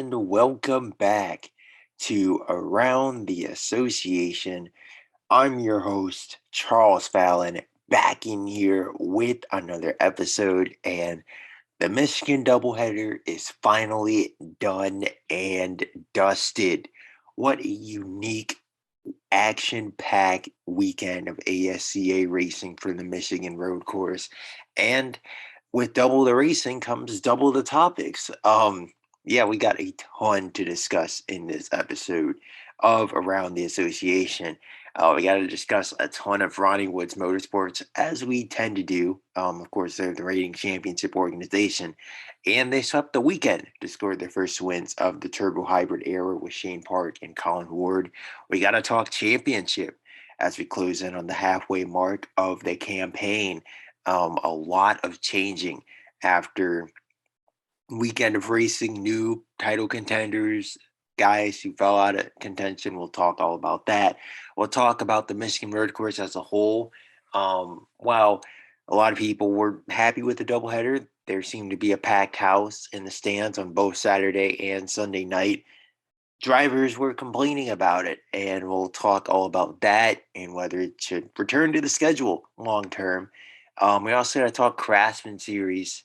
and welcome back to Around the Association. I'm your host, Charles Fallon, back in here with another episode, and the Michigan doubleheader is finally done and dusted. What a unique, action packed weekend of ASCA racing for the Michigan road course. And with double the racing comes double the topics. Yeah, we got a ton to discuss in this episode of Around the Association. We got to discuss a ton of Ronnie Woods Motorsports, as we tend to do. Of course, they're the rating championship organization, and they swept the weekend to score their first wins of the turbo hybrid era with Shane Park and Colin Ward. We got to talk championship as we close in on the halfway mark of the campaign. A lot of changing after weekend of racing, new title contenders, guys who fell out of contention. We'll talk all about that. We'll talk about the Michigan road course as a whole. While a lot of people were happy with the doubleheader, there seemed to be a packed house in the stands on both Saturday and Sunday night. Drivers were complaining about it, and we'll talk all about that and whether it should return to the schedule long term. We also got to talk Craftsman series.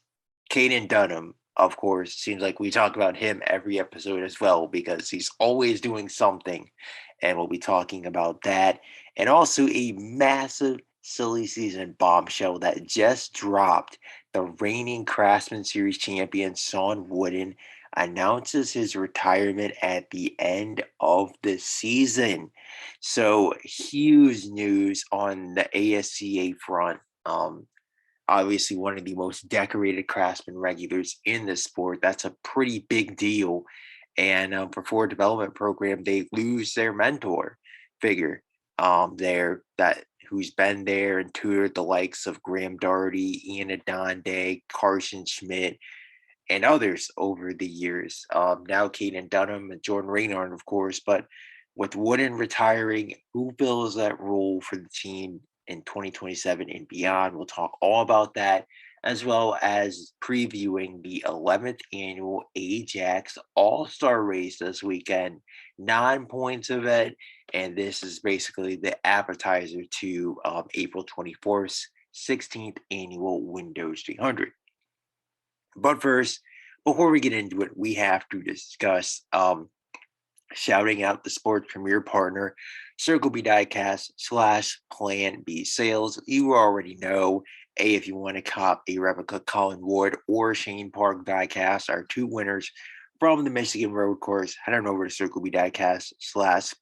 Caden Dunham, of course, seems like we talk about him every episode as well because he's always doing something, and we'll be talking about that. And also a massive silly season bombshell that just dropped. The reigning Craftsman Series champion, Sean Wooden, announces his retirement at the end of the season. So huge news on the ASCA front. Obviously, one of the most decorated Craftsman regulars in the sport. That's a pretty big deal. And for Forward Development Program, they lose their mentor figure there that who's been there and tutored the likes of Graham Doherty, Ian Adonde, Carson Schmidt, and others over the years. Now Caden Dunham and Jordan Raynard, of course, but with Wooden retiring, who fills that role for the team in 2027 and beyond? We'll talk all about that, as well as previewing the 11th annual Ajax All-Star Race this weekend. 9 points of it, and this is basically the appetizer to April 24th, 16th annual Windows 300. But first, before we get into it, we have to discuss shouting out the sports premier partner, Circle B Diecast / Plan B Sales. You already know, if you want to cop a replica Colin Ward or Shane Park diecast, are two winners from the Michigan Road Course. Head on over to Circle B Diecast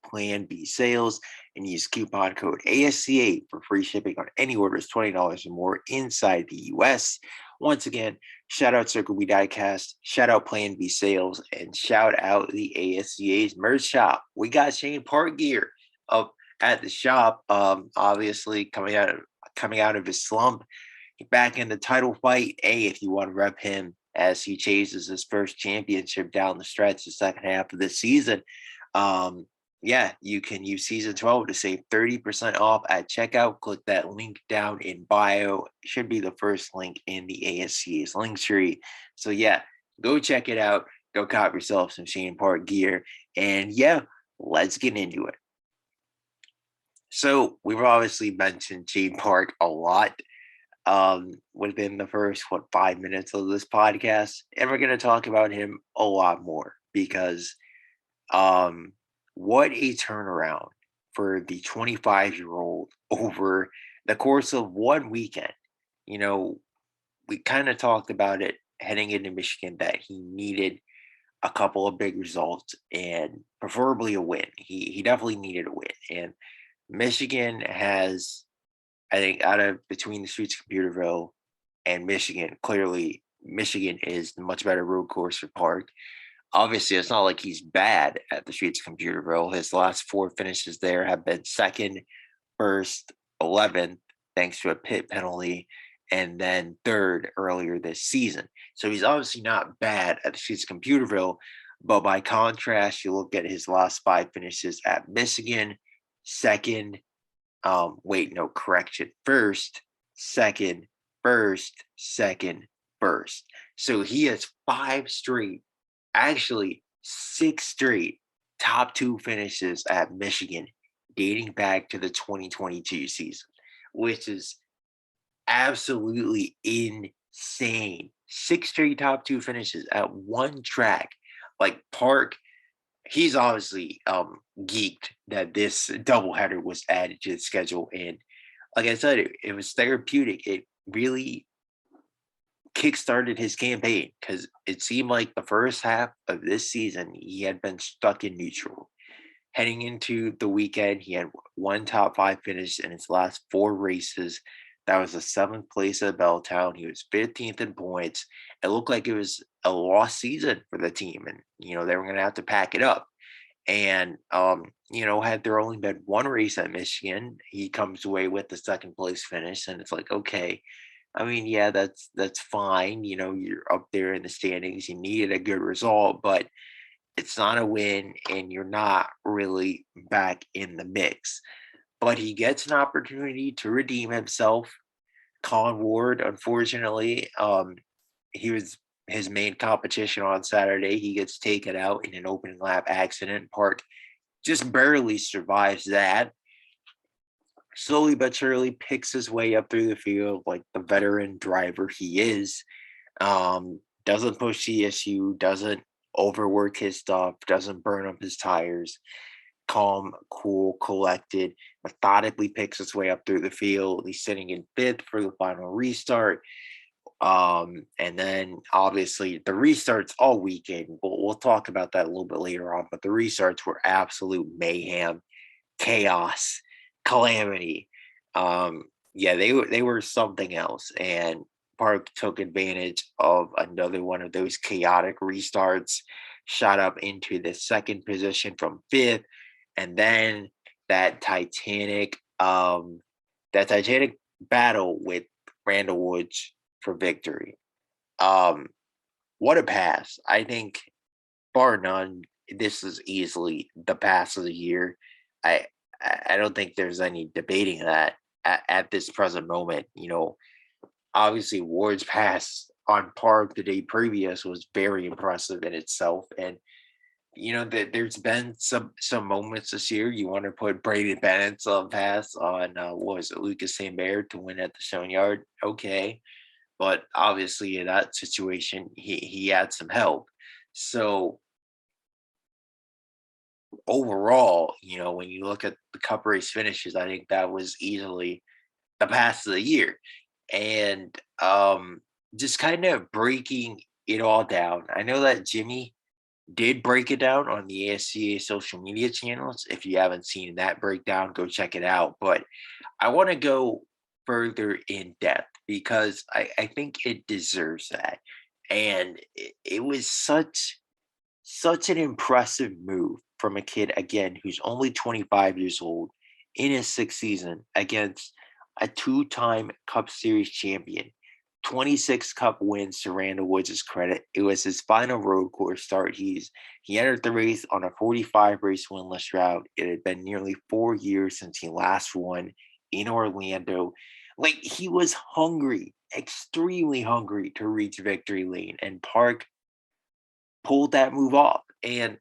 / Plan B Sales and use coupon code ASCA for free shipping on any orders $20 or more inside the U.S. Once again, shout out Circle B Diecast, shout out Plan B Sales, and shout out the ASCA's merch shop. We got Shane Park gear up at the shop. Obviously coming out of his slump, back in the title fight. If you want to rep him as he chases his first championship down the stretch, the second half of the season. You can use season 12 to save 30% off at checkout. Click that link down in bio. It should be the first link in the ASCA's link tree. So go check it out. Go cop yourself some Shane Park gear. And let's get into it. So we've obviously mentioned Shane Park a lot within the first 5 minutes of this podcast, and we're going to talk about him a lot more because what a turnaround for the 25-year-old over the course of one weekend. We kind of talked about it heading into Michigan that he needed a couple of big results and preferably a win. He definitely needed a win, and Michigan has, I think, out of between the streets of Computerville and Michigan, clearly Michigan is the much better road course for Park. Obviously, it's not like he's bad at the streets of Computerville. His last 4 finishes there have been 2nd, 1st, 11th, thanks to a pit penalty, and then 3rd earlier this season. So he's obviously not bad at the streets of Computerville, but by contrast, you look at his last 5 finishes at Michigan, 2nd, 1st, 2nd, 1st, 2nd, 1st. So he has 5 straight, actually Six straight top two finishes at Michigan dating back to the 2022 season, which is absolutely insane. Six straight top two finishes at one track. Like Park, he's obviously geeked that this doubleheader was added to the schedule. And like I said, it was therapeutic. It really kickstarted his campaign because it seemed like the first half of this season he had been stuck in neutral. Heading into the weekend, he had one top five finish in his last four races. That was the seventh place at Belltown. He was 15th in points. It looked like it was a lost season for the team, and they were going to have to pack it up. And had there only been one race at Michigan, he comes away with the second place finish, and it's like, okay, I mean, yeah, that's fine. You're up there in the standings. You needed a good result, but it's not a win, and you're not really back in the mix. But he gets an opportunity to redeem himself. Colin Ward, unfortunately, he was his main competition on Saturday. He gets taken out in an opening lap accident. Park just barely survives that. Slowly but surely picks his way up through the field like the veteran driver he is. Doesn't push the issue, doesn't overwork his stuff, doesn't burn up his tires. Calm, cool, collected, methodically picks his way up through the field. He's sitting in fifth for the final restart. And then obviously the restarts all weekend. We'll talk about that a little bit later on, but the restarts were absolute mayhem, chaos, calamity. Yeah, they were something else, and Park took advantage of another one of those chaotic restarts, shot up into the second position from fifth, and then that titanic that titanic battle with Randall Woods for victory. Um, what a pass. I think bar none, this is easily the pass of the year. I I don't think there's any debating that at this present moment. Obviously Ward's pass on Park the day previous was very impressive in itself, and that there's been some moments this year. You want to put Brady Bennett's pass on what was it, Lucas Saint to win at the Stone Yard? Okay, but obviously in that situation he had some help. So overall, when you look at the Cup race finishes, I think that was easily the pass of the year. And just kind of breaking it all down. I know that Jimmy did break it down on the ASCA social media channels. If you haven't seen that breakdown, go check it out. But I want to go further in depth because I think it deserves that. And it was such an impressive move from a kid, again, who's only 25 years old in his sixth season against a two-time Cup Series champion. 26 Cup wins to Randall Woods' credit. It was his final road course start. He entered the race on a 45 race winless route. It had been nearly 4 years since he last won in Orlando. Like, he was hungry, extremely hungry to reach victory lane, and Park pulled that move off. And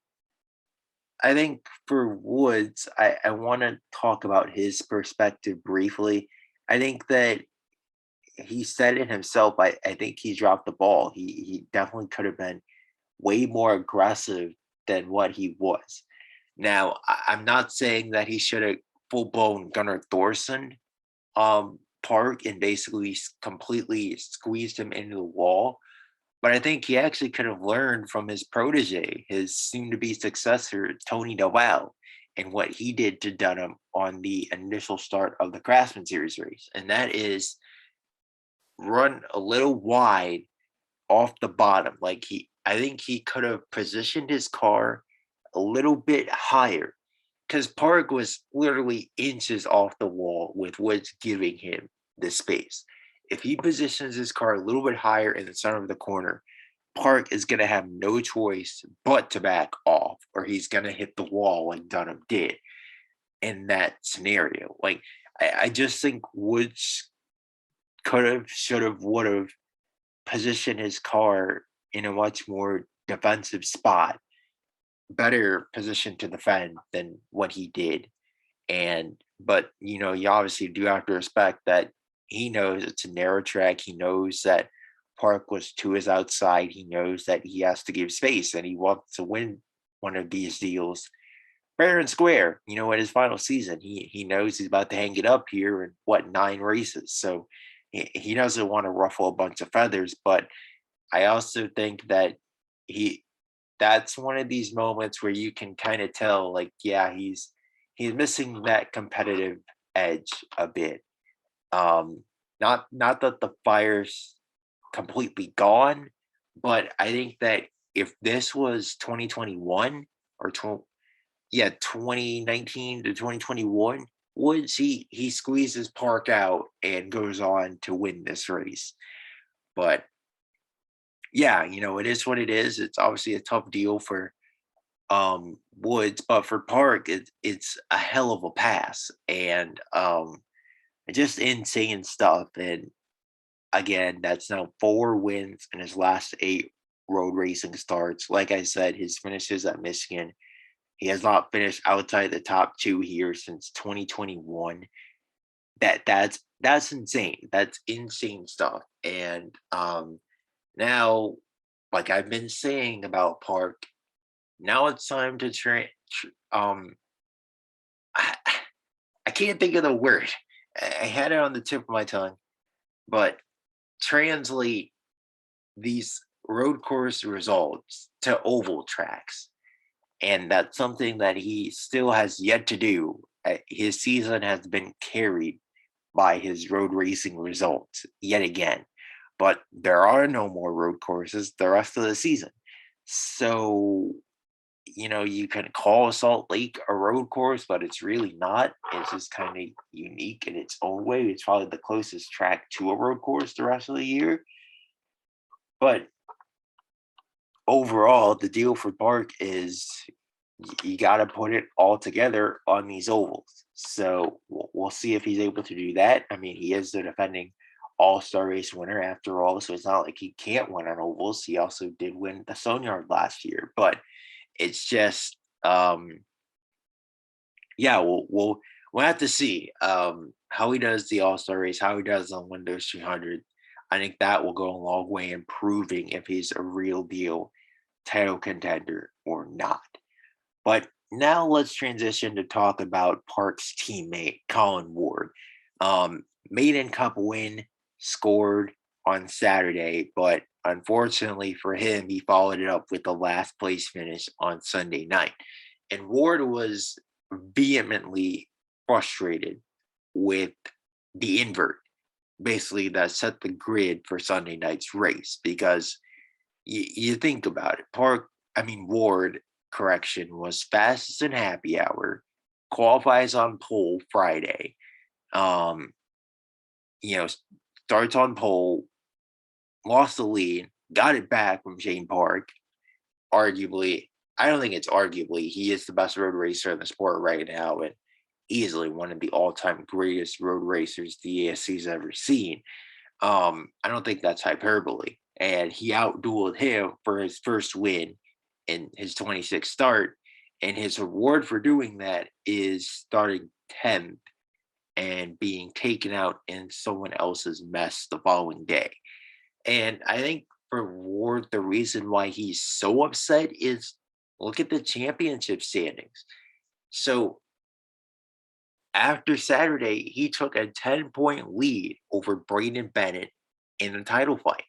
I think for Woods, I want to talk about his perspective briefly. I think that he said it himself. I think he dropped the ball. He definitely could have been way more aggressive than what he was. Now, I'm not saying that he should have full blown Gunnar Thorson Park and basically completely squeezed him into the wall. But I think he actually could have learned from his protege, his soon-to-be successor, Tony Doval, and what he did to Dunham on the initial start of the Craftsman Series race. And that is run a little wide off the bottom. I think he could have positioned his car a little bit higher because Park was literally inches off the wall with Woods giving him the space. If he positions his car a little bit higher in the center of the corner, Park is going to have no choice but to back off, or he's going to hit the wall like Dunham did in that scenario. I just think Woods could have, should have, would have positioned his car in a much more defensive spot better position to defend than what he did. But you obviously do have to respect that he knows it's a narrow track. He knows that Park was to his outside. He knows that he has to give space and he wants to win one of these deals fair and square, at his final season. He knows he's about to hang it up here in what, 9 races. So he doesn't want to ruffle a bunch of feathers, but I also think that he that's one of these moments where you can kind of tell, like, yeah, he's missing that competitive edge a bit. Um, not that the fire's completely gone, but I think that if this was 2021 or 2019 to 2021, Woods he squeezes Park out and goes on to win this race. But yeah, it is what it is. It's obviously a tough deal for Woods, but for Park, it's a hell of a pass and just insane stuff. And again, that's now 4 wins in his last 8 road racing starts. Like I said, his finishes at Michigan, he has not finished outside the top 2 here since 2021. That's insane. That's insane stuff. And now, like I've been saying about Park, now it's time to I, I can't think of the word. I had it on the tip of my tongue, but translate these road course results to oval tracks. And that's something that he still has yet to do. His season has been carried by his road racing results yet again. But there are no more road courses the rest of the season. So, you can call Salt Lake a road course, but it's really not. It's just kind of unique in its own way. It's probably the closest track to a road course the rest of the year. But overall, the deal for Park is you got to put it all together on these ovals. So we'll see if he's able to do that. I mean, he is the defending all-star race winner after all, so it's not like he can't win on ovals. He also did win the Soneyard last year, but it's just yeah, we'll have to see how he does the all-star race, how he does on Windows 300. I think that will go a long way in proving if he's a real deal title contender or not. But now let's transition to talk about Park's teammate, Colin Ward. Maiden Cup win, scored on Saturday, but unfortunately for him, he followed it up with the last place finish on Sunday night. And Ward was vehemently frustrated with the invert, basically, that set the grid for Sunday night's race because you think about it. Ward, correction, was fastest in happy hour, qualifies on pole Friday, um, you know, starts on pole, lost the lead, got it back from Shane Park. Arguably, I don't think it's arguably, he is the best road racer in the sport right now and easily one of the all-time greatest road racers the ASC's ever seen. I don't think that's hyperbole. And he outdueled him for his first win in his 26th start. And his reward for doing that is starting 10th and being taken out in someone else's mess the following day. And I think for Ward, the reason why he's so upset is look at the championship standings. So after Saturday, he took a 10-point lead over Braden Bennett in the title fight.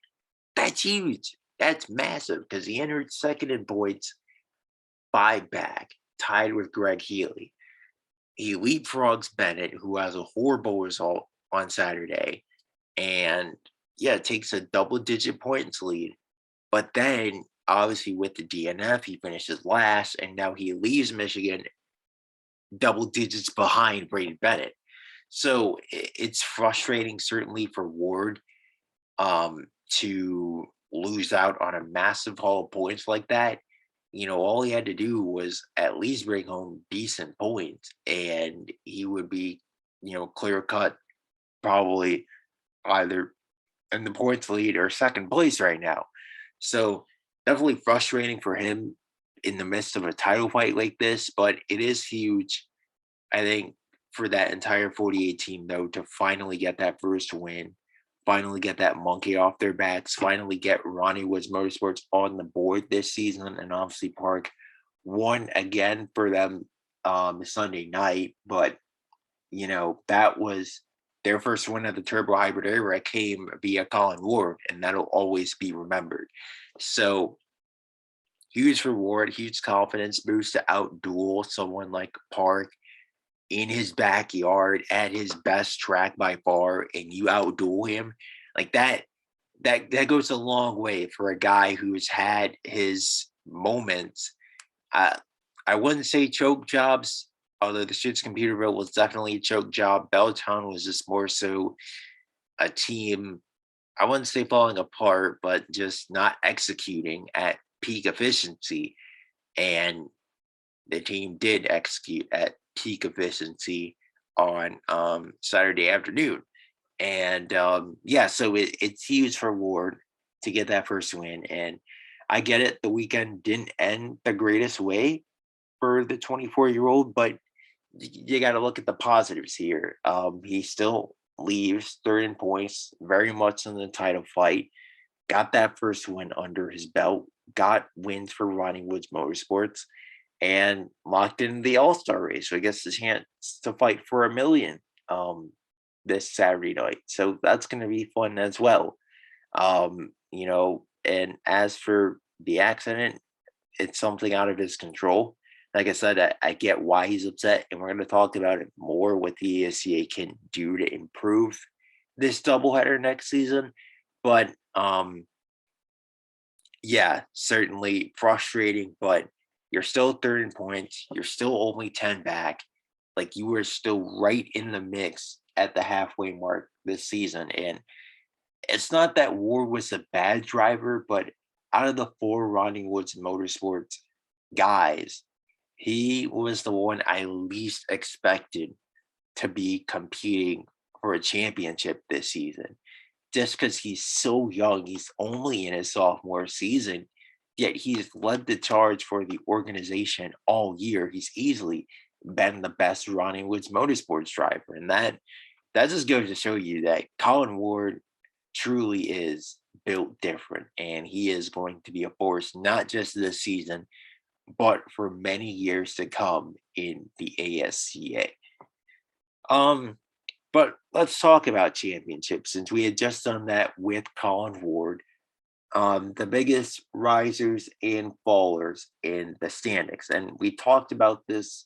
That's huge. That's massive because he entered second in points, 5 back, tied with Greg Healy. He leapfrogs Bennett, who has a horrible result on Saturday, and takes a double-digit points lead. But then, obviously, with the DNF, he finishes last, and now he leaves Michigan double digits behind Braden Bennett. So it's frustrating, certainly for Ward, to lose out on a massive haul of points like that. All he had to do was at least bring home decent points, and he would be, clear cut, probably either in the points lead or second place right now. So definitely frustrating for him in the midst of a title fight like this, but it is huge, I think, for that entire 48 team, though, to finally get that first win, finally get that monkey off their backs, finally get Ronnie Woods Motorsports on the board this season, and obviously Park won again for them Sunday night. But, that was their first win of the turbo hybrid era came via Colin Ward, and that'll always be remembered. So, huge reward, huge confidence boost to outduel someone like Park in his backyard at his best track by far, and you outduel him like that. That goes a long way for a guy who's had his moments. I I wouldn't say choke jobs, although the shit's Computerville was definitely a choke job. Belltown was just more so a team. I wouldn't say falling apart, but just not executing at peak efficiency. And the team did execute at peak efficiency on Saturday afternoon. And yeah, so it's huge for Ward to get that first win. And I get it, the weekend didn't end the greatest way for the 24-year-old, but you got to look at the positives here. He still leaves third in points, very much in the title fight. Got that first win under his belt. Got wins for Ronnie Woods Motorsports, and locked in the All Star race. So I guess his chance to fight for a million this Saturday night. So that's going to be fun as well. And as for the accident, it's something out of his control. Like I said, I get why he's upset, and we're going to talk about it more, what the ASCA can do to improve this doubleheader next season. But yeah, certainly frustrating, but you're still third in points. You're still only 10 back. Like, you were still right in the mix at the halfway mark this season. And it's not that Ward was a bad driver, but out of the four Ronnie Woods Motorsports guys, he was the one I least expected to be competing for a championship this season. Just because he's so young, he's only in his sophomore season, yet he's led the charge for the organization all year. He's easily been the best Ronnie Woods Motorsports driver, and that just goes to show you that Colin Ward truly is built different, and he is going to be a force not just this season, but for many years to come in the ASCA. But let's talk about championships, since we had just done that with Colin Ward. The biggest risers and fallers in the standings, and we talked about this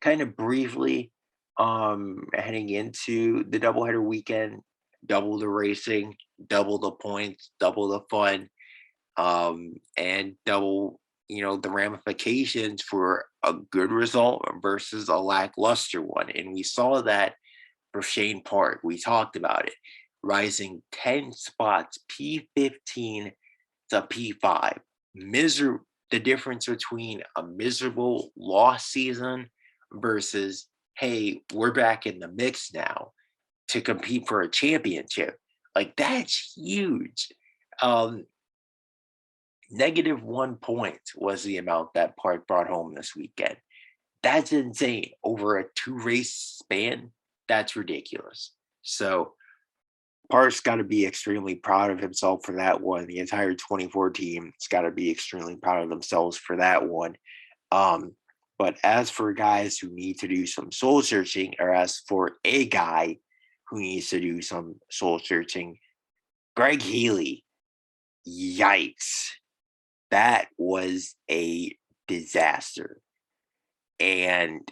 kind of briefly heading into the doubleheader weekend. Double the racing, double the points, double the fun, and double the ramifications for a good result versus a lackluster one. And we saw that for Shane Park. We talked about it, rising 10 spots, P15 to P5. The difference between a miserable lost season versus, hey, we're back in the mix now to compete for a championship. Like, that's huge. -1 point was the amount that Park brought home this weekend. That's insane. Over a 2-race span, that's ridiculous. So Park's got to be extremely proud of himself for that one. The entire 24 team's got to be extremely proud of themselves for that one. But as for guys who need to do some soul searching, or as for a guy who needs to do some soul searching, Greg Healy, yikes. That was a disaster. And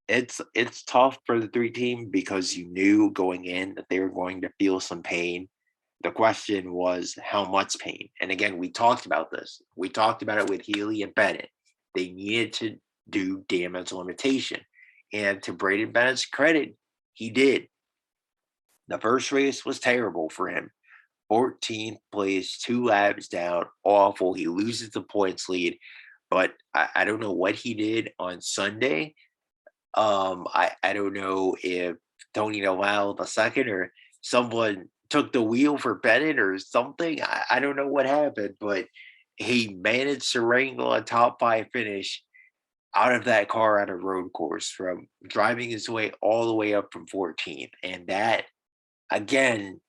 it's tough for the 3 team, because you knew going in that they were going to feel some pain. The question was how much pain. And again, we talked about this. We talked about it with Healy and Bennett. They needed to do damage limitation. And to Braden Bennett's credit, he did. The first race was terrible for him. 14th place, 2 laps down, awful. He loses the points lead. But I don't know what he did on Sunday. I don't know if Tony Noval II or someone took the wheel for Bennett or something. I don't know what happened, but he managed to wrangle a top 5 finish out of that car at a road course from driving his way all the way up from 14th. And that, again,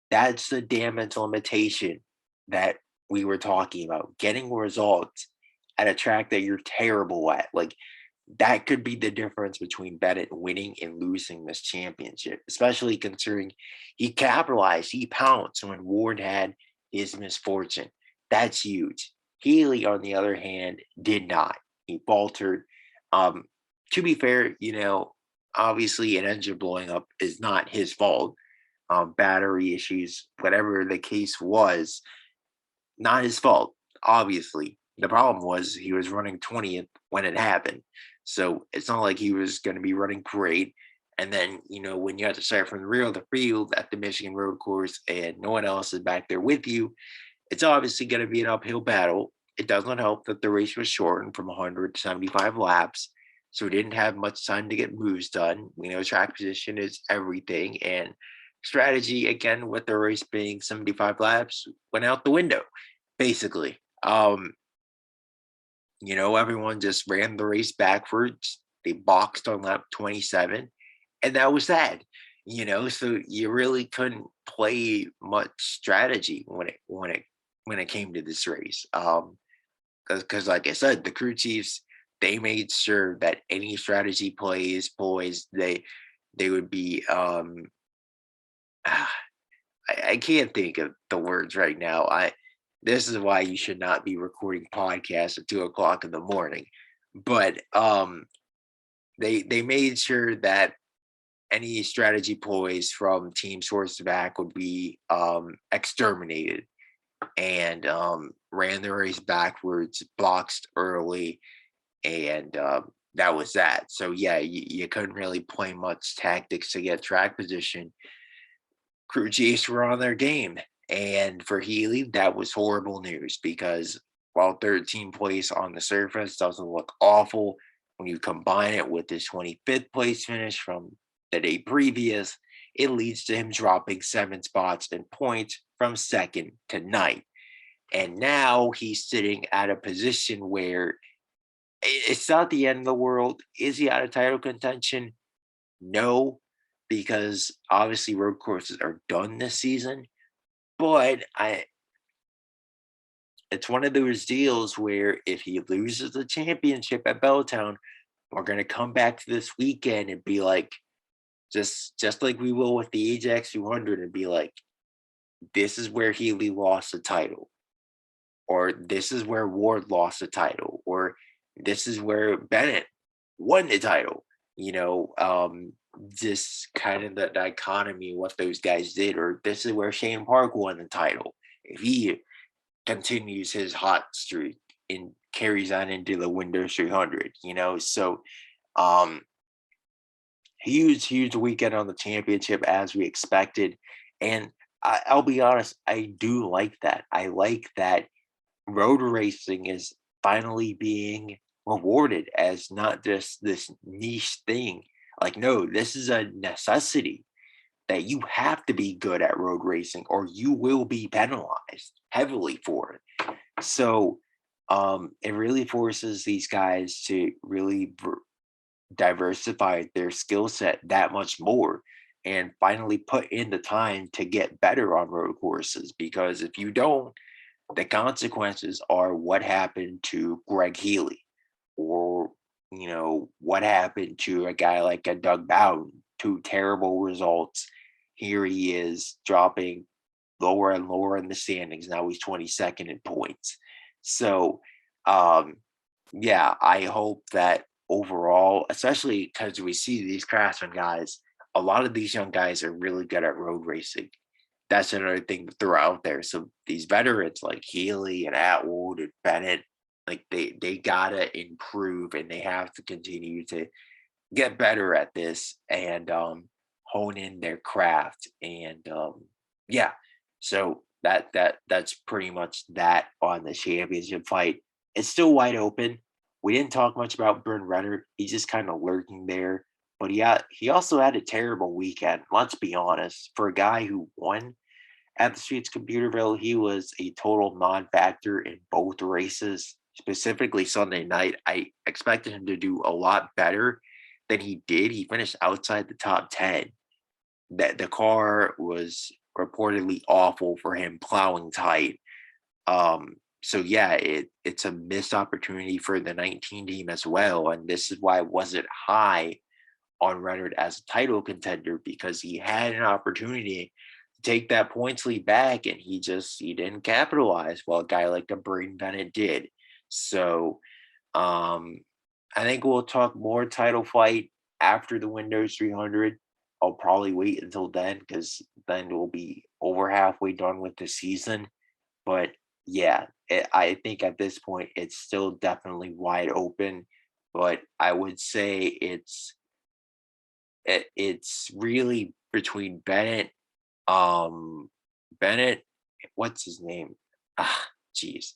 that's the damage limitation that we were talking about. Getting results at a track that you're terrible at. Like, that could be the difference between Bennett winning and losing this championship, especially considering he capitalized, he pounced when Ward had his misfortune. That's huge. Healy, on the other hand, did not. He faltered. Um, to be fair, obviously an engine blowing up is not his fault. Battery issues, whatever the case was, not his fault, obviously. The problem was he was running 20th when it happened. So it's not like he was going to be running great. And then, when you have to start from the rear of the field at the Michigan road course and no one else is back there with you, it's obviously going to be an uphill battle. It doesn't help that the race was shortened from 100 to 75 laps. So we didn't have much time to get moves done. We know track position is everything. And strategy, again, with the race being 75 laps, went out the window basically. Everyone just ran the race backwards. They boxed on lap 27, and that was that. So you really couldn't play much strategy when it came to this race. Because like I said, the crew chiefs, they made sure that any strategy plays, boys, they would be I can't think of the words right now. This is why you should not be recording podcasts at 2 o'clock in the morning. But they made sure that any strategy ploys from team source to back would be exterminated, and ran the race backwards, boxed early, and that was that. So yeah, you couldn't really play much tactics to get track position. Crew chiefs were on their game. And for Healy, that was horrible news because while 13th place on the surface doesn't look awful, when you combine it with his 25th place finish from the day previous, it leads to him dropping 7 spots in points from second to ninth. And now he's sitting at a position where it's not the end of the world. Is he out of title contention? No, because obviously road courses are done this season. But it's one of those deals where if he loses the championship at Belltown, we're gonna come back to this weekend and be like, just like we will with the Ajax 200, and be like, this is where Healy lost the title, or this is where Ward lost the title, or this is where Bennett won the title. Just kind of the dichotomy what those guys did, or this is where Shane Park won the title. If he continues his hot streak and carries on into the Windows 300, so um huge weekend on the championship as we expected. And I'll be honest, I do like that. I like that road racing is finally being rewarded as not just this niche thing. Like, no, this is a necessity that you have to be good at road racing or you will be penalized heavily for it. So it really forces these guys to really diversify their skill set that much more and finally put in the time to get better on road courses, because if you don't, the consequences are what happened to Greg Healy, or what happened to a guy like a Doug Bowden. 2 terrible results. Here he is dropping lower and lower in the standings. Now he's 22nd in points. So yeah, I hope that overall, especially because we see these Craftsman guys, a lot of these young guys are really good at road racing. That's another thing to throw out there. So these veterans like Healy and Atwood and Bennett, like they gotta improve and they have to continue to get better at this and hone in their craft. And yeah, so that's pretty much that on the championship fight. It's still wide open. We didn't talk much about Bern Renner. He's just kind of lurking there. But he also had a terrible weekend. Let's be honest. For a guy who won at the Streets Computerville, he was a total non-factor in both races, specifically Sunday night. I expected him to do a lot better than he did. He finished outside the top 10. That the car was reportedly awful for him plowing tight. So yeah, it's a missed opportunity for the 19 team as well. And this is why it wasn't high on Renard as a title contender, because he had an opportunity to take that points lead back and he didn't capitalize, while a guy like the Braden Bennett did. So um I think we'll talk more title fight after the Windows 300. I'll probably wait until then, because then we'll be over halfway done with the season. But yeah, I think at this point it's still definitely wide open. But I would say it's really between um, Bennett, what's his name? Ah, jeez.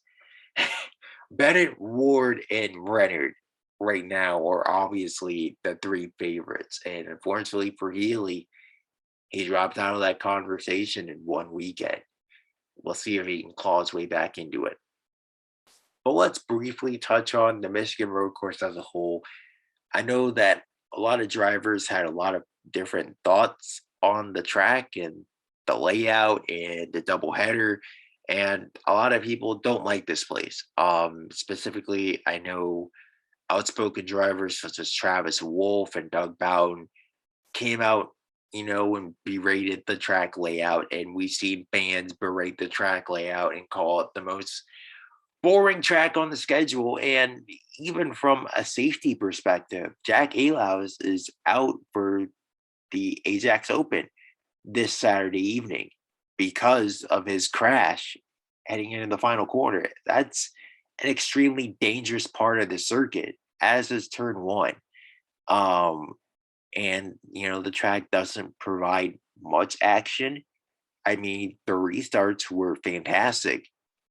Bennett, Ward, and Renard right now are obviously the three favorites. And unfortunately for Healy, he dropped out of that conversation in one weekend. We'll see if he can claw his way back into it. But let's briefly touch on the Michigan road course as a whole. I know that a lot of drivers had a lot of different thoughts on the track and the layout and the doubleheader, and a lot of people don't like this place. Specifically, I know outspoken drivers such as Travis Wolf and Doug Bowden came out, and berated the track layout, and we've seen fans berate the track layout and call it the most boring track on the schedule. And even from a safety perspective, Jack Alaus is out for the Ajax Open this Saturday evening because of his crash heading into the final quarter. That's an extremely dangerous part of the circuit, as is turn one. Um, and the track doesn't provide much action. I mean, the restarts were fantastic.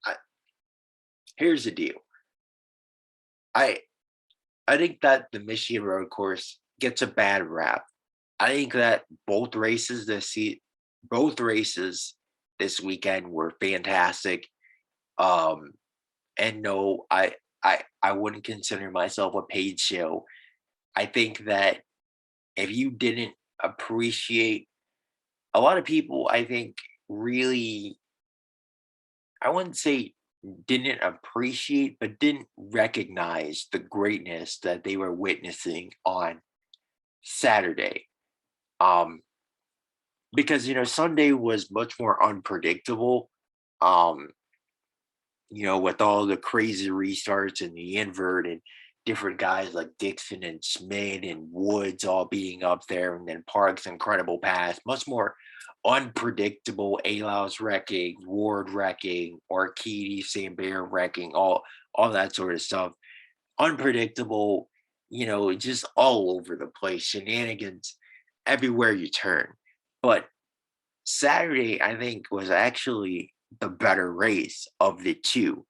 I, Here's the deal. I I think that the Michigan road course gets a bad rap. I think that both races this weekend were fantastic. Um, and no, I wouldn't consider myself a paid show. I think that if you didn't appreciate, a lot of people, I think, really, I wouldn't say didn't appreciate, but didn't recognize the greatness that they were witnessing on Saturday. Um, because Sunday was much more unpredictable. Um, with all the crazy restarts and the invert and different guys like Dixon and Schmidt and Woods all being up there, and then Park's incredible pass, much more unpredictable. Alaus wrecking, Ward wrecking, or Keedy, Bear wrecking, all that sort of stuff. Unpredictable, just all over the place, shenanigans everywhere you turn. But Saturday, I think, was actually the better race of the two.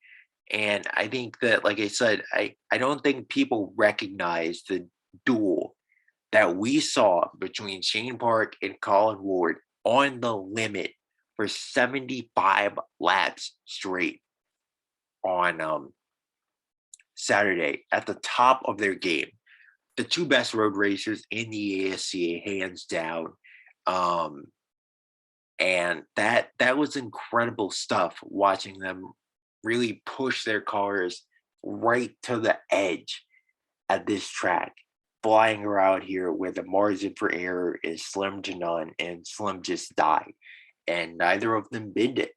And I think that, like I said, I don't think people recognize the duel that we saw between Shane Park and Colin Ward on the limit for 75 laps straight on Saturday at the top of their game. The two best road racers in the ASCA, hands down. Um, and that was incredible stuff, watching them really push their cars right to the edge at this track, flying around here where the margin for error is slim to none, and slim just die, and neither of them bend it.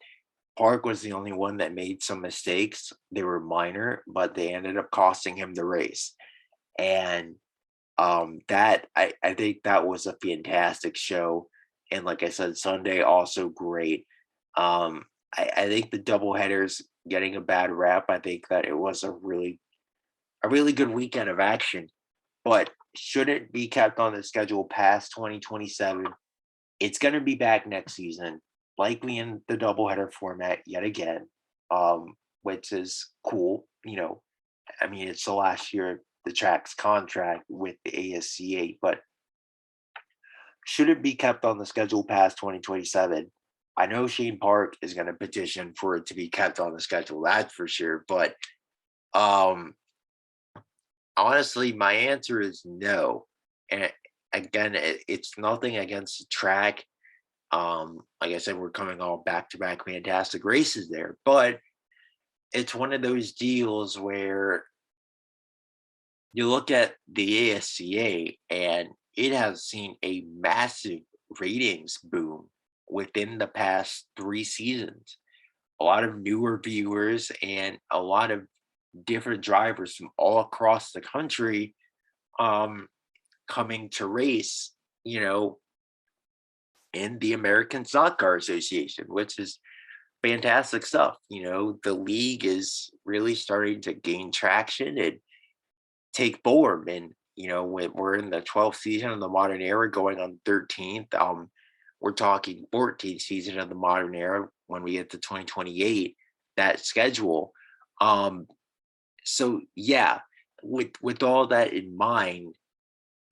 Park was the only one that made some mistakes. They were minor, but they ended up costing him the race. And that I think that was a fantastic show. And like I said, Sunday also great. I think the double headers getting a bad rap. I think that it was a really good weekend of action, but shouldn't be kept on the schedule past 2027. It's going to be back next season, likely in the doubleheader format yet again, which is cool. I mean, it's the last year of the track's contract with the ASCA, but should it be kept on the schedule past 2027? I know Shane Park is going to petition for it to be kept on the schedule, that's for sure. But um, honestly, my answer is no. And again, it's nothing against the track. Like I said, we're coming all back to back fantastic races there, but it's one of those deals where you look at the ASCA and it has seen a massive ratings boom within the past 3 seasons. A lot of newer viewers and a lot of different drivers from all across the country um, coming to race, you know, in the American Stock Car Association, which is fantastic stuff. The league is really starting to gain traction and take form. And, we're in the 12th season of the modern era, going on 13th. We're talking 14th season of the modern era when we get to 2028, that schedule. Um, so yeah, with all that in mind,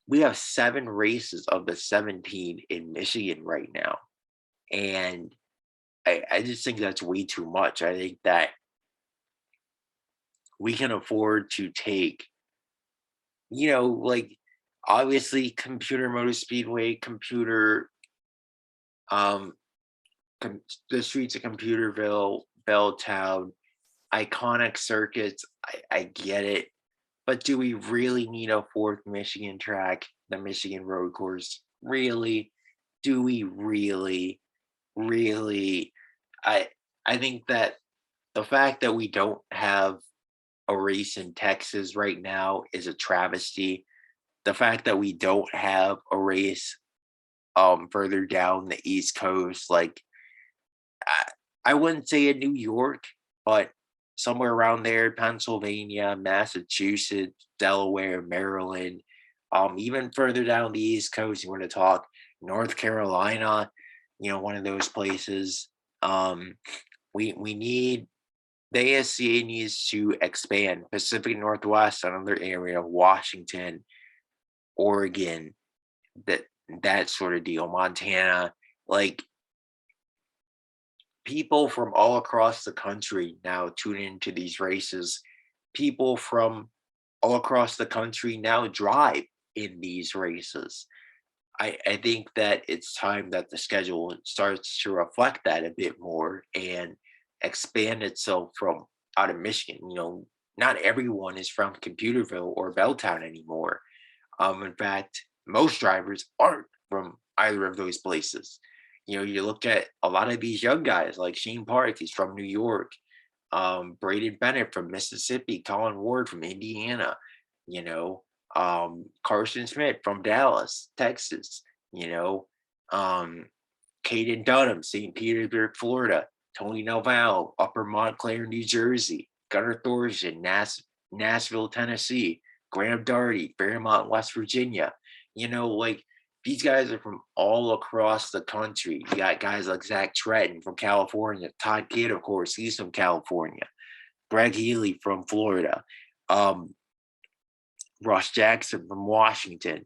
we have 7 races of the 17 in Michigan right now. And I just think that's way too much. I think that we can afford to take, like obviously Computer Motor Speedway, um, the streets of Computerville, Belltown, iconic circuits. I get it. But do we really need a fourth Michigan track, the Michigan road course? Really? Do we really? Really? I I think that the fact that we don't have a race in Texas right now is a travesty. The fact that we don't have a race further down the East Coast, like I, I wouldn't say in New York, but somewhere around there, Pennsylvania, Massachusetts, Delaware, Maryland, even further down the East Coast, you want to talk North Carolina, one of those places. Um, we need the ASCA needs to expand Pacific Northwest, another area, Washington, Oregon, that that sort of deal, Montana, like people from all across the country now tune into these races. People from all across the country now drive in these races. I think that it's time that the schedule starts to reflect that a bit more and expand itself from out of Michigan. Not everyone is from Computerville or Belltown anymore. In fact, most drivers aren't from either of those places. You look at a lot of these young guys like Shane Park, he's from New York. Braden Bennett from Mississippi, Colin Ward from Indiana, you know, Carson Smith from Dallas, Texas, you know, um, Caden Dunham, St. Petersburg, Florida, Tony Novell, Upper Montclair, New Jersey, Gunnar Thorson, Nashville, Tennessee, Graham Darty, Fairmont, West Virginia. Like these guys are from all across the country. You got guys like Zach Tretton from California, Todd Kidd, of course, he's from California, Greg Healy from Florida, um, Ross Jackson from Washington,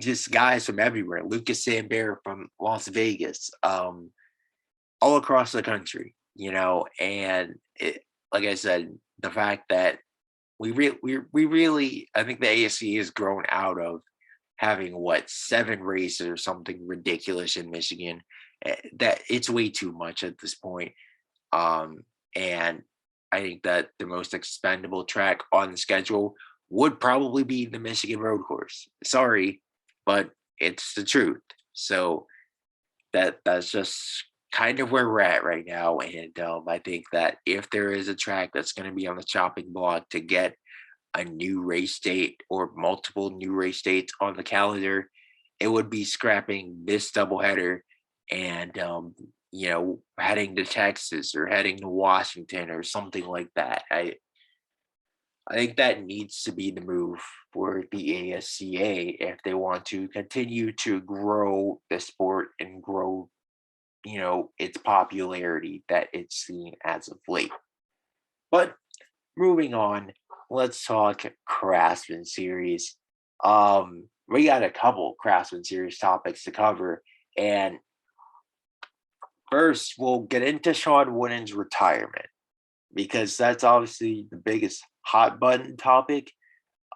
just guys from everywhere, Lucas Sambert from Las Vegas, all across the country, and like I said, the fact that we really, I think the ASC has grown out of having 7 races or something ridiculous in Michigan. That it's way too much at this point. And I think that the most expendable track on the schedule would probably be the Michigan road course. Sorry, but it's the truth. So that's just kind of where we're at right now. And I think that if there is a track that's going to be on the chopping block to get a new race date or multiple new race dates on the calendar, it would be scrapping this doubleheader and heading to Texas or heading to Washington or something like that. I think that needs to be the move for the ASCA if they want to continue to grow the sport and grow, its popularity that it's seen as of late. But moving on, let's talk Craftsman series. We got a couple Craftsman series topics to cover, and First, we'll get into Sean Wooden's retirement because that's obviously the biggest hot button topic.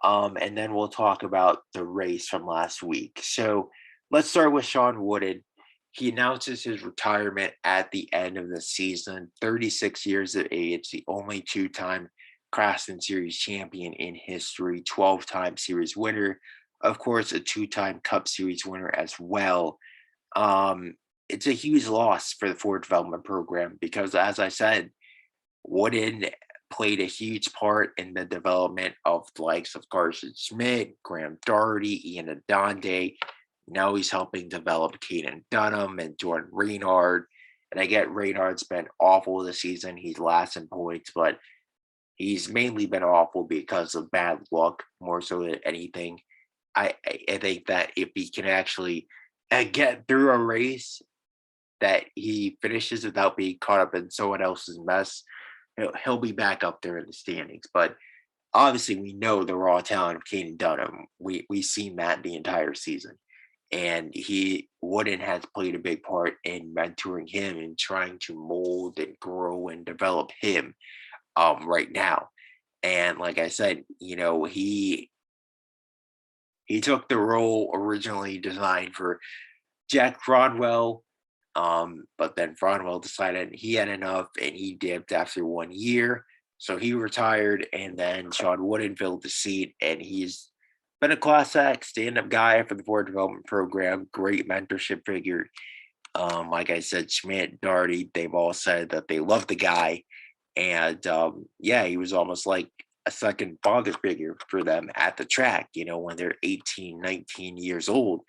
And then we'll talk about the race from last week. So let's start with Sean Wooden. He announces his retirement at the end of the season, 36 years of age, the only two-time Craftsman Series champion in history, 12-time series winner, of course, a two-time Cup Series winner as well. Um, it's a huge loss for the Ford Development Program because, as I said, Wooden played a huge part in the development of the likes of Carson Smith, Graham Doherty, Ian Adonde. Now he's helping develop Caden Dunham and Jordan Reynard. And I get Reynard's been awful this season. He's last in points, but he's mainly been awful because of bad luck more so than anything. I think that if he can actually get through a race that he finishes without being caught up in someone else's mess, he'll be back up there in the standings. But obviously, we know the raw talent of Caden Dunham. We've seen that the entire season, and Wooden has played a big part in mentoring him and trying to mold and grow and develop him right now. And like I said, he took the role originally designed for Jack Cronwell, but then Cronwell decided he had enough and he dipped after 1 year. So he retired, and then Sean Wooden filled the seat, and he's been a class act stand-up guy for the Ford Development Program, great mentorship figure. Like I said, Schmidt, Darty, they've all said that they love the guy. And yeah, he was almost like a second father figure for them at the track, when they're 18, 19 years old.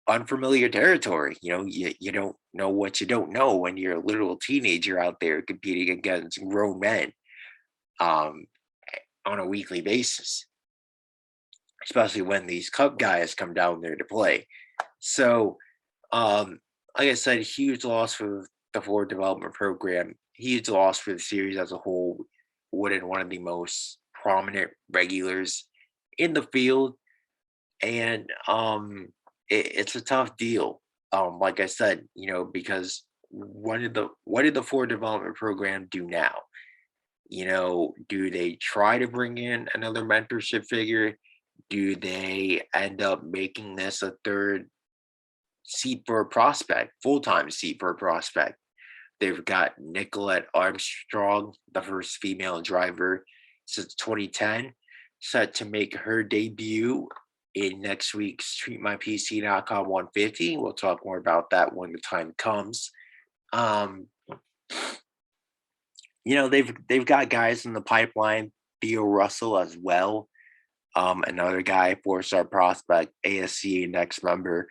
Unfamiliar territory. You don't know what you don't know when you're a literal teenager out there competing against grown men um, on a weekly basis, especially when these Cup guys come down there to play. So, like I said, huge loss for the Ford Development Program, huge loss for the series as a whole. Wooden, one of the most prominent regulars in the field, and it's a tough deal. Like I said, because what did the Ford Development Program do now? Do they try to bring in another mentorship figure? Do they end up making this a third seat for a prospect, full-time seat for a prospect? They've got Nicolette Armstrong, the first female driver since 2010, set to make her debut in next week's TreatMyPC.com 150. We'll talk more about that when the time comes. They've got guys in the pipeline, Theo Russell as well. Another guy, 4-star prospect, ASCA next member.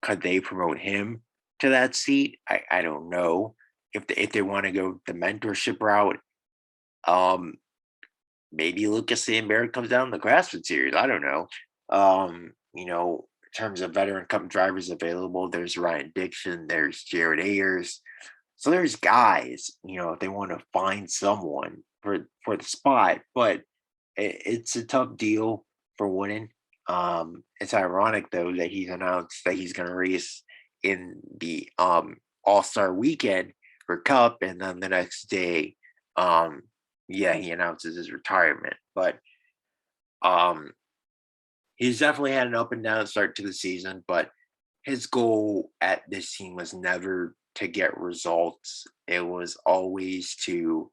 Could they promote him to that seat? I don't know. If they want to go the mentorship route, maybe Lucas Invert comes down the Craftsman series. I don't know. In terms of veteran cup drivers available, there's Ryan Dixon, there's Jared Ayers. So there's guys, if they want to find someone for the spot, but it's a tough deal for Wooden. It's ironic though that he's announced that he's going to race in the All-Star weekend for Cup, and then the next day, he announces his retirement. But he's definitely had an up and down start to the season, but his goal at this team was never to get results. It was always to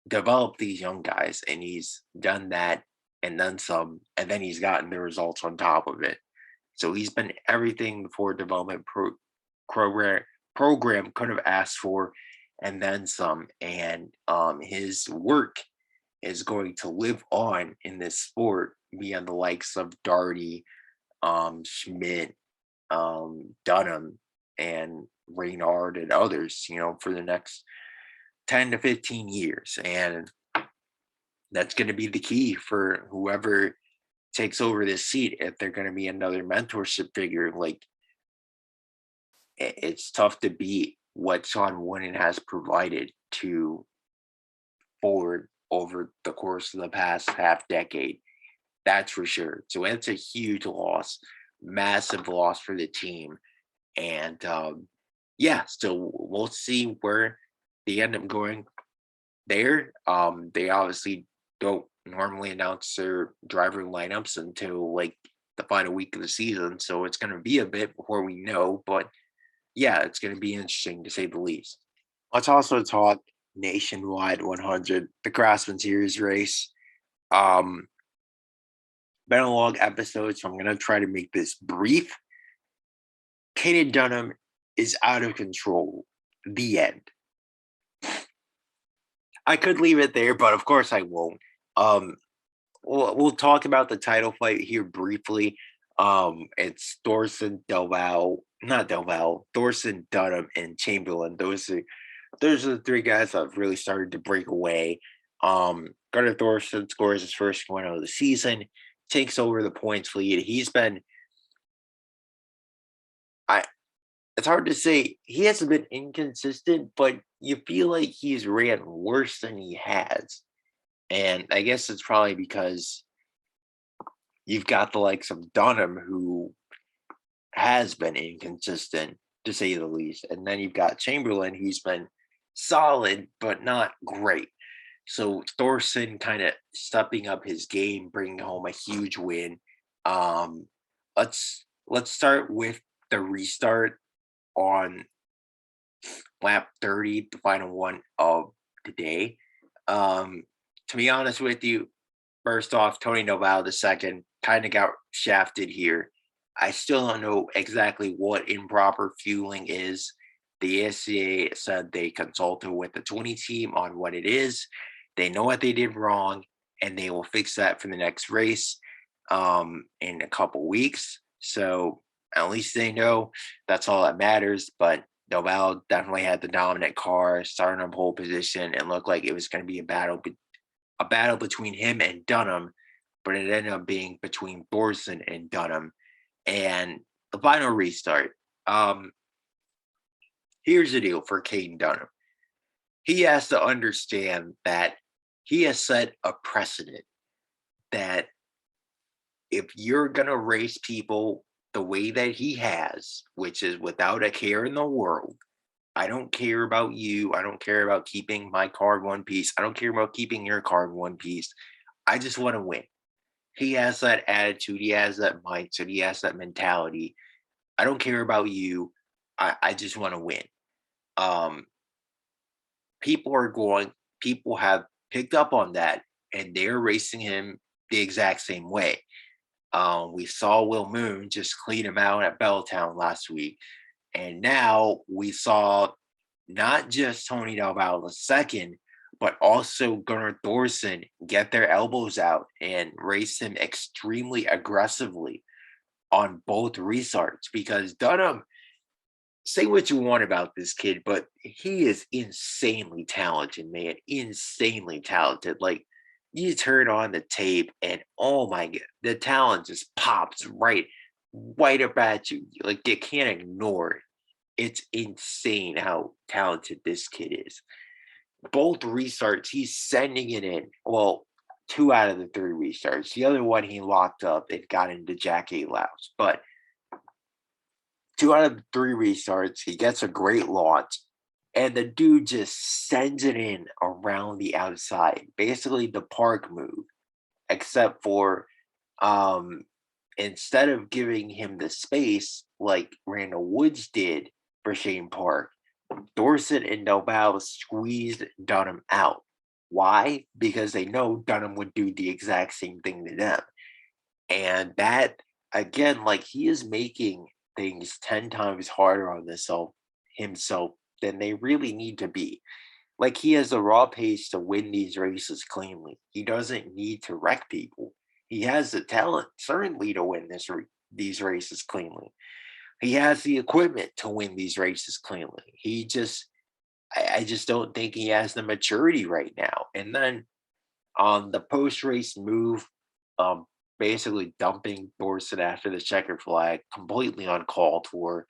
develop these young guys, and he's done that and then some, and then he's gotten the results on top of it. So he's been everything the Ford Development program could have asked for, and then some. And his work is going to live on in this sport beyond the likes of Darty, Schmidt, Dunham, and Reynard and others, for the next 10 to 15 years. And that's going to be the key for whoever takes over this seat. If they're going to be another mentorship figure, like it's tough to beat what Sean Wooden has provided to Ford over the course of the past half decade. That's for sure. So it's a huge loss, massive loss for the team. And yeah, so we'll see where they end up going there. They obviously don't normally announce their driver lineups until like the final week of the season, so it's going to be a bit before we know. But yeah, it's going to be interesting to say the least. Let's also talk Nationwide 100, the Craftsman Series race. Um, Been a long episode, so I'm going to try to make this brief. Kaden Dunham is out of control. The end. I could leave it there, but of course I won't. Um, we'll talk about the title fight here briefly. It's Thorson, not Delval, Thorson, Dunham, and Chamberlain. Those are the three guys that have really started to break away. Gunnar Thorson scores his first win of the season, takes over the points lead. I it's hard to say. He hasn't been inconsistent, but you feel like he's ran worse than he has. And I guess it's probably because you've got the likes of Dunham, who has been inconsistent to say the least. And then you've got Chamberlain, who's been solid, but not great. So Thorson kind of stepping up his game, bringing home a huge win. Um, let's start with the restart on lap 30, the final one of the day. To be honest with you, first off, Tony Noval the second kind of got shafted here. I still don't know exactly what improper fueling is. The ASCA said they consulted with the 20 team on what it is. They know what they did wrong, and they will fix that for the next race in a couple weeks. So at least they know that's all that matters. But Noval definitely had the dominant car, starting on pole position, and looked like it was going to be a battle between him and Dunham, but it ended up being between Thorson and Dunham. And the final restart. Um, Here's the deal for Caden Dunham. He has to understand that he has set a precedent that if you're gonna race people the way that he has, which is without a care in the world, I don't care about you. I don't care about keeping my car in one piece. I don't care about keeping your car in one piece. I just want to win. He has that attitude. He has that mindset. He has that mentality. I don't care about you. I just want to win. Um, people have picked up on that, and they're racing him the exact same way. We saw Will Moon just clean him out at Belltown last week. And now we saw not just Tony Delval II, but also Gunnar Thorson get their elbows out and race him extremely aggressively on both restarts, because Dunham, say what you want about this kid, but he is insanely talented, man. Insanely talented. Like, you turn on the tape and oh my god, the talent just pops right up at you. Like, you can't ignore it. It's insane how talented this kid is. Both restarts, he's sending it in. Well, two out of the three restarts. The other one he locked up and got into Jack A. Louse. But two out of the three restarts, he gets a great launch. And the dude just sends it in around the outside. Basically the park move. Except for instead of giving him the space like Randall Woods did for Shane Park, Dorset and Nobel squeezed Dunham out. Why? Because they know Dunham would do the exact same thing to them. And that, again, like, he is making things 10 times harder on himself than they really need to be. Like, he has the raw pace to win these races cleanly. He doesn't need to wreck people. He has the talent, certainly, to win these races cleanly. He has the equipment to win these races cleanly. I just don't think he has the maturity right now. And then on the post race move, um, basically dumping Thorson after the checkered flag, completely uncalled for.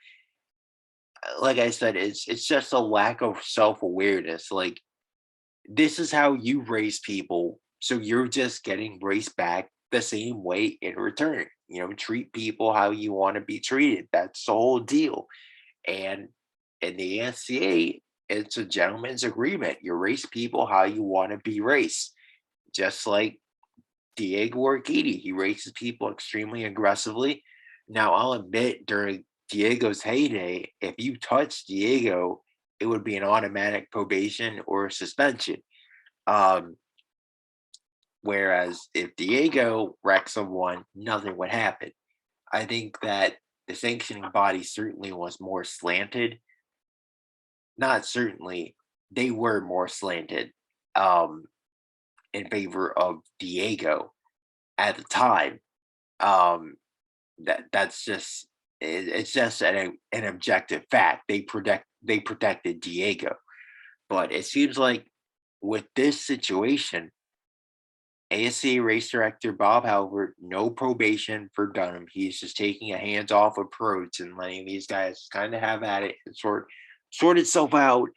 Like I said, it's just a lack of self awareness. Like, this is how you raise people, so you're just getting raced back the same way in return. Treat people how you want to be treated. That's the whole deal. And in the ASCA, it's a gentleman's agreement. You race people how you want to be raced. Just like Diego Urquidi, he races people extremely aggressively. Now, I'll admit, during Diego's heyday, if you touch Diego, it would be an automatic probation or suspension. Um, Whereas if Diego wrecked someone, nothing would happen. I think that the sanctioning body certainly was more slanted. Not certainly, they were more slanted um, in favor of Diego at the time. Um, that's just it's just an objective fact. They protected Diego, but it seems like with this situation, ASCA race director Bob Halbert, no probation for Dunham. He's just taking a hands-off approach and letting these guys kind of have at it and sort itself out.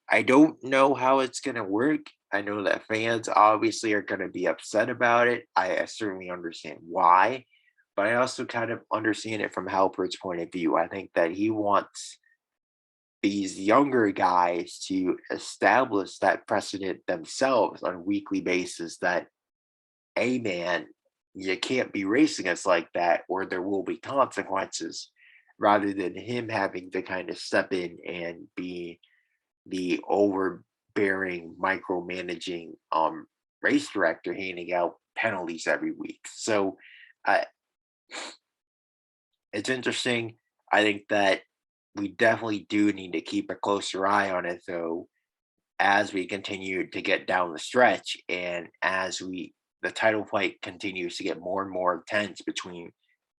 I don't know how it's gonna work. I know that fans obviously are gonna be upset about it. I certainly understand why, but I also kind of understand it from Halpert's point of view. I think that he wants these younger guys to establish that precedent themselves on a weekly basis that, hey man, you can't be racing us like that or there will be consequences, rather than him having to kind of step in and be the overbearing, micromanaging race director handing out penalties every week. So uh, it's interesting. I think that we definitely do need to keep a closer eye on it, though, as we continue to get down the stretch and as the title fight continues to get more and more intense between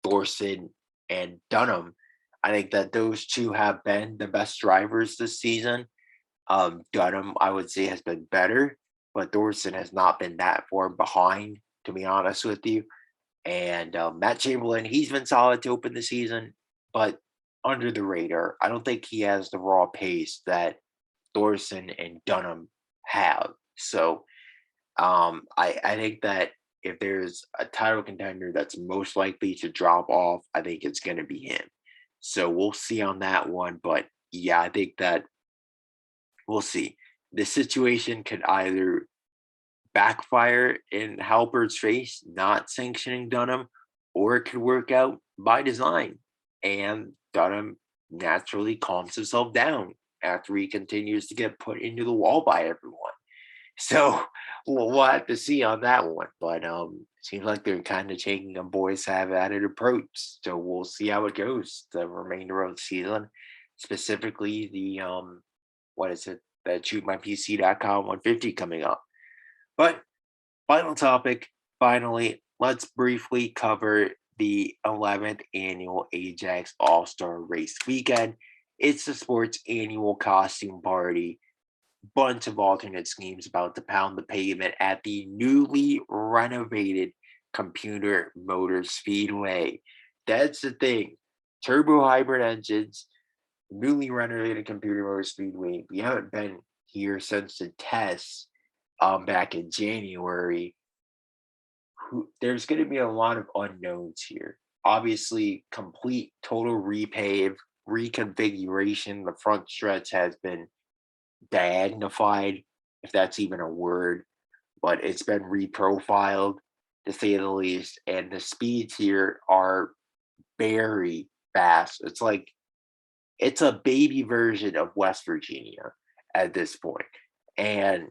Thorson and Dunham. I think that those two have been the best drivers this season. Dunham, I would say, has been better, but Thorson has not been that far behind, to be honest with you. And Matt Chamberlain, he's been solid to open the season, but under the radar. I don't think he has the raw pace that Thorson and Dunham have. So I think that if there's a title contender that's most likely to drop off, I think it's going to be him. So we'll see on that one. But yeah, I think that we'll see. The situation could either backfire in Halpert's face, not sanctioning Dunham, or it could work out by design. And Dunham naturally calms himself down after he continues to get put into the wall by everyone. So we'll have to see on that one. But it seems like they're kind of taking a boys have at it approach. So we'll see how it goes the remainder of the season. Specifically the what is it? The shootmypc.com 150 coming up. But final topic, finally, let's briefly cover the 11th annual Ajax All-Star Race weekend. It's the sport's annual costume party. Bunch of alternate schemes about to pound the pavement at the newly renovated Computer Motor Speedway. That's the thing. Turbo hybrid engines, newly renovated Computer Motor Speedway. We haven't been here since the tests back in January. There's going to be a lot of unknowns here. Obviously, complete total repave, reconfiguration. The front stretch has been diagnified, if that's even a word, but it's been reprofiled to say the least. And the speeds here are very fast. It's a baby version of West Virginia at this point. And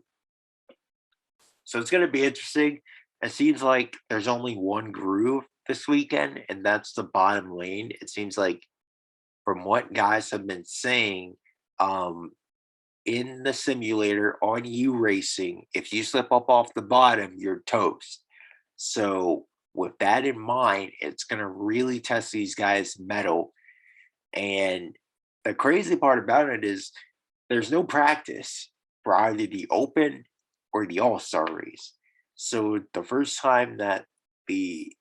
so it's going to be interesting. It seems like there's only one groove this weekend, and that's the bottom lane. It seems like, from what guys have been saying, um, in the simulator on U Racing, if you slip up off the bottom, you're toast. So, with that in mind, it's going to really test these guys' mettle. And the crazy part about it is there's no practice for either the Open or the All Star race. So the first time that the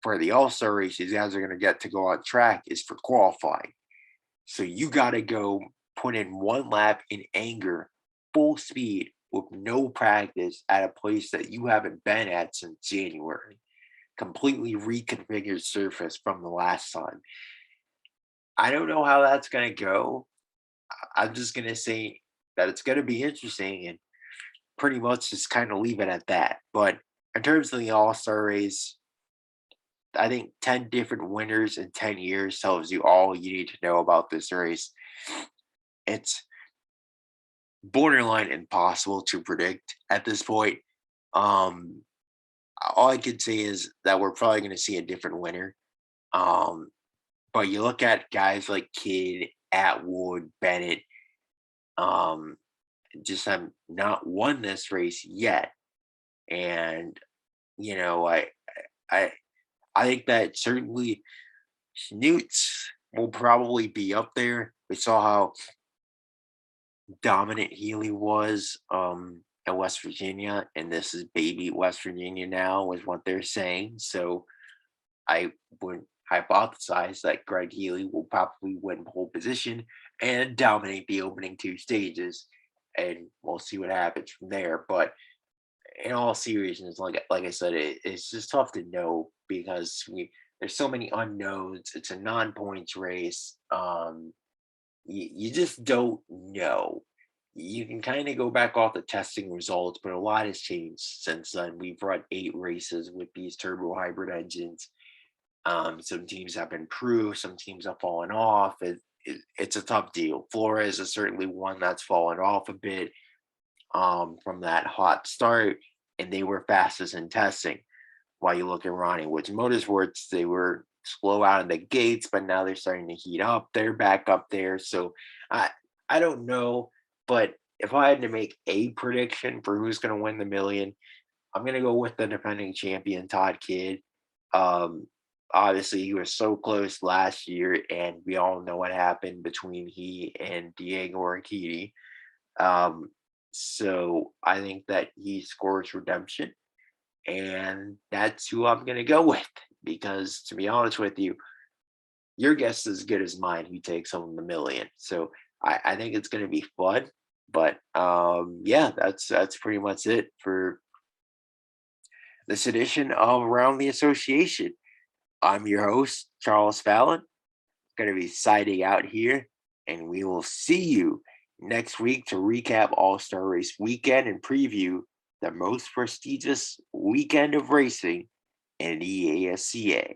for the All Star race, these guys are going to get to go on track is for qualifying. So you got to go put in one lap in anger, full speed, with no practice at a place that you haven't been at since January. Completely reconfigured surface from the last time. I don't know how that's gonna go. I'm just gonna say that it's gonna be interesting and pretty much just kind of leave it at that. But in terms of the All Star race, I think 10 different winners in 10 years tells you all you need to know about this race. It's borderline impossible to predict at this point. Um, all I could say is that we're probably going to see a different winner. Um, but you look at guys like Kidd, Atwood, Bennett, um, just have not won this race yet. And you know, I I think that certainly Newts will probably be up there. We saw how dominant Healy was at West Virginia, and this is baby West Virginia now, is what they're saying. So I would hypothesize that Greg Healy will probably win pole position and dominate the opening two stages, and we'll see what happens from there. But in all seriousness, like I said, it's just tough to know because there's so many unknowns. It's a non-points race. You just don't know. You can kind of go back off the testing results, but a lot has changed since then. We've run 8 races with these turbo hybrid engines. Some teams have improved, some teams have fallen off. It's a tough deal. Flores is certainly one that's fallen off a bit from that hot start, and they were fastest in testing. While you look at Ronnie Woods Motorsports, they were slow out of the gates, but now they're starting to heat up. They're back up there. So I I don't know, but if I had to make a prediction for who's going to win the million, I'm going to go with the defending champion Todd Kidd. Um, Obviously, he was so close last year, and we all know what happened between he and Diego Arquidi. Um, so I think that he scores redemption, and that's who I'm gonna go with. Because to be honest with you, your guess is as good as mine who takes home the million. So I think it's gonna be fun. But yeah, that's pretty much it for this edition of Around the Association. I'm your host, Charles Fallon, gonna be signing out here, and we will see you next week to recap All Star Race weekend and preview the most prestigious weekend of racing in the ASCA.